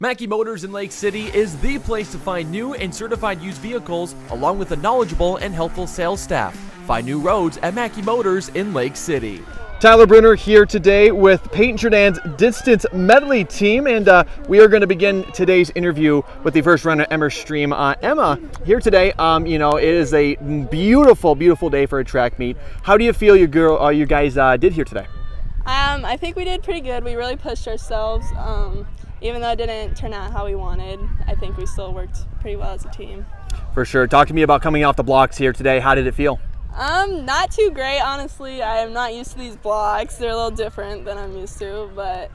Mackey Motors in Lake City is the place to find new and certified used vehicles, along with a knowledgeable and helpful sales staff. Find new roads at Mackey Motors in Lake City. Tyler Brunner here today with Paton Churdan's distance medley team, and we are going to begin today's interview with the first runner, Emma Stream. Emma, here today, it is a beautiful, beautiful day for a track meet. How do you feel you guys did here today? I think we did pretty good. We really pushed ourselves. Even though it didn't turn out how we wanted, I think we still worked pretty well as a team. For sure. Talk to me about coming off the blocks here today. How did it feel? Not too great, honestly. I am not used to these blocks. They're a little different than I'm used to, but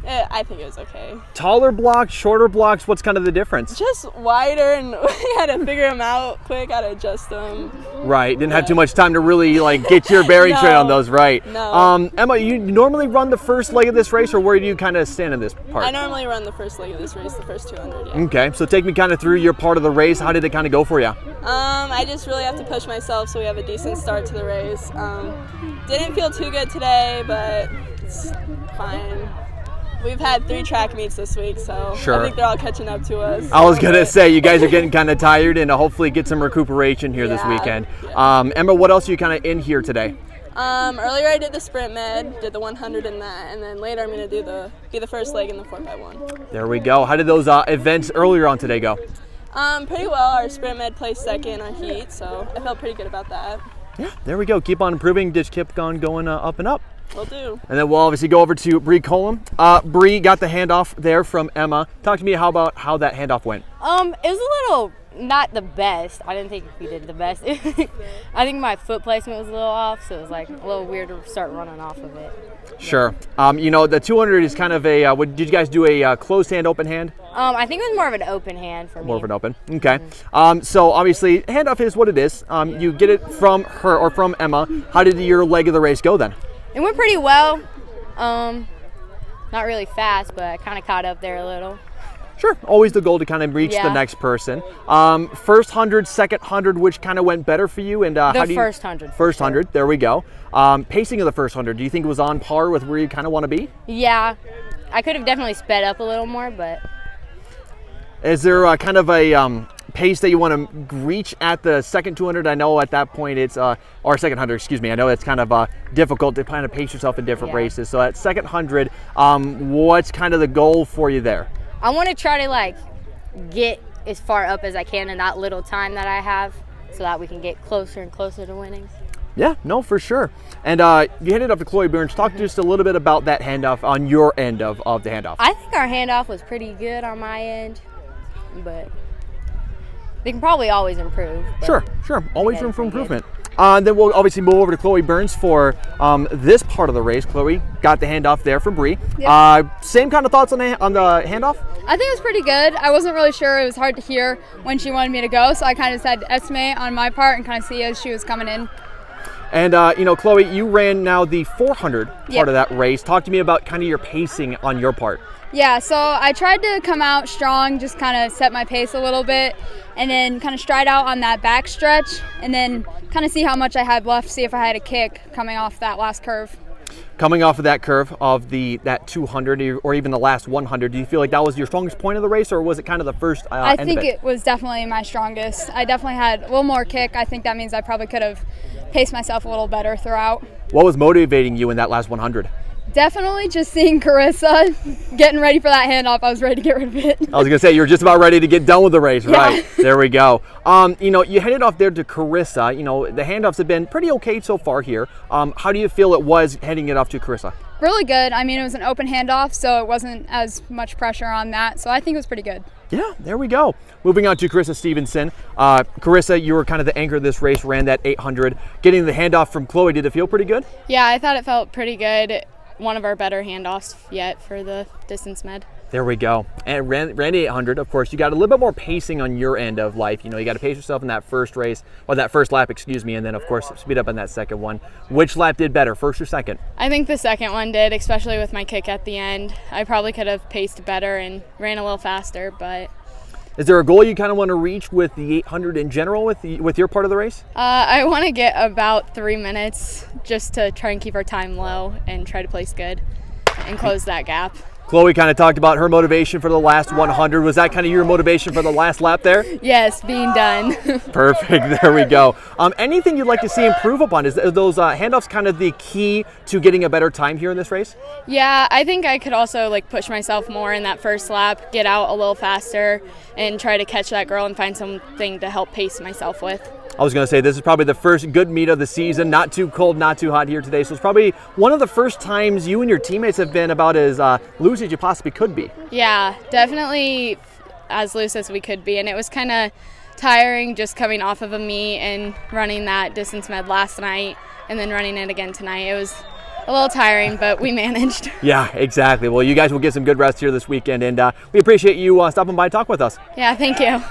I think it was okay. Taller blocks, shorter blocks, what's kind of the difference? Just wider, and we had to figure them out quick, how to adjust them. Right, didn't have too much time to really get your bearings straight on those, right? No. Emma, you normally run the first leg of this race, or where do you kind of stand in this part? I normally run the first leg of this race, the first 200, yeah. Okay, so take me kind of through your part of the race. How did it kind of go for you? I just really have to push myself so we have a decent start to the race. Didn't feel too good today, but it's fine. We've had 3 track meets this week, so sure. I think they're all catching up to us. I was going to say, you guys are getting kind of tired, and hopefully get some recuperation here this weekend. Yeah. Emma, what else are you kind of in here today? Earlier I did the sprint med, did the 100 in that, and then later I'm going to do be the first leg in the 4x1. There we go. How did those events earlier on today go? Pretty well. Our sprint med placed second in our heat, so I felt pretty good about that. Yeah, there we go. Keep on improving. Just keep on going up and up. Will do. And then we'll obviously go over to Bri Cullum. Bri got the handoff there from Emma. Talk to me about how that handoff went. It was a little not the best. I didn't think we did the best. I think my foot placement was a little off, so it was like a little weird to start running off of it. Sure. The 200 is kind of a, did you guys do a closed hand, open hand? I think it was more of an open hand for me. More of an open. Okay. So obviously, handoff is what it is. You get it from her or from Emma. How did your leg of the race go then? It went pretty well. Not really fast, but I kind of caught up there a little. Sure. Always the goal to kind of reach the next person. First 100, second 100, which kind of went better for you? And first 100. First 100. There we go. Pacing of the first 100. Do you think it was on par with where you kind of want to be? Yeah. I could have definitely sped up a little more, but. Is there kind of a pace that you want to reach at the second 200? I know at that point it's, or second 100, excuse me. I know it's kind of difficult to kind of pace yourself in different races. So at second 100, what's kind of the goal for you there? I want to try to get as far up as I can in that little time that I have so that we can get closer and closer to winnings. Yeah, no, for sure. And you handed off to Chloe Berns. Talk just a little bit about that handoff on your end of the handoff. I think our handoff was pretty good on my end, but they can probably always improve. Sure. Always room for improvement. Then we'll obviously move over to Chloe Berns for this part of the race. Chloe got the handoff there from Bri. Yep. Same kind of thoughts on the handoff? I think it was pretty good. I wasn't really sure. It was hard to hear when she wanted me to go, so I kind of had to estimate on my part and kind of see as she was coming in. And, Chloe, you ran now the 400 part of that race. Talk to me about kind of your pacing on your part. Yeah, so I tried to come out strong, just kind of set my pace a little bit, and then kind of stride out on that back stretch, and then kind of see how much I had left, see if I had a kick coming off that last curve. Coming off of that curve of that 200 or even the last 100, do you feel like that was your strongest point of the race, or was it kind of the first I think it was definitely my strongest. I definitely had a little more kick. I think that means I probably could have paced myself a little better throughout. What was motivating you in that last 100? Definitely just seeing Karissa getting ready for that handoff. I was ready to get rid of it. I was going to say, you were just about ready to get done with the race, right? There we go. You headed off there to Karissa. The handoffs have been pretty okay so far here. How do you feel it was heading it off to Karissa? Really good. I mean, it was an open handoff, so it wasn't as much pressure on that. So I think it was pretty good. Yeah, there we go. Moving on to Karissa Stephenson. Karissa, you were kind of the anchor of this race, ran that 800. Getting the handoff from Chloe, did it feel pretty good? Yeah, I thought it felt pretty good. One of our better handoffs yet for the distance med. There we go. And ran the 800. Of course, you got a little bit more pacing on your end of life. You got to pace yourself in that first race, or that first lap, excuse me, and then of course speed up on that second one. Which lap did better, first or second? I think the second one did, especially with my kick at the end. I probably could have paced better and ran a little faster, but. Is there a goal you kind of want to reach with the 800 in general with your part of the race? I want to get about 3 minutes just to try and keep our time low and try to place good and close that gap. Chloe kind of talked about her motivation for the last 100. Was that kind of your motivation for the last lap there? Yes, being done. Perfect. There we go. Anything you'd like to see improve upon? Is those handoffs kind of the key to getting a better time here in this race? Yeah, I think I could also like push myself more in that first lap, get out a little faster, and try to catch that girl and find something to help pace myself with. I was going to say, this is probably the first good meet of the season. Not too cold, not too hot here today. So it's probably one of the first times you and your teammates have been about as loose as you possibly could be. Yeah, definitely as loose as we could be. And it was kind of tiring just coming off of a meet and running that distance med last night and then running it again tonight. It was a little tiring, but we managed. Yeah, exactly. Well, you guys will get some good rest here this weekend. And we appreciate you stopping by and talking with us. Yeah, thank you.